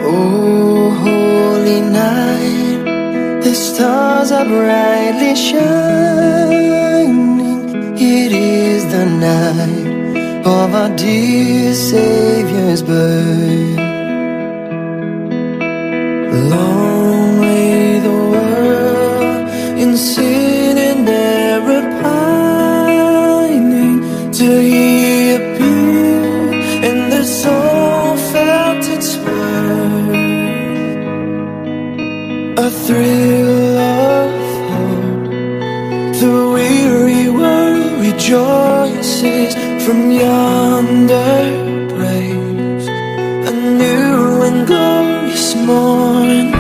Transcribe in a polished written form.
Oh, holy night, the stars are brightly shining. It is the night of our dear Savior's birth. Long lay the world in sin and error pining, till He appeared and the soul felt its worth. A thrill of hope, the weary world rejoices from yonder praise. A new and glorious morn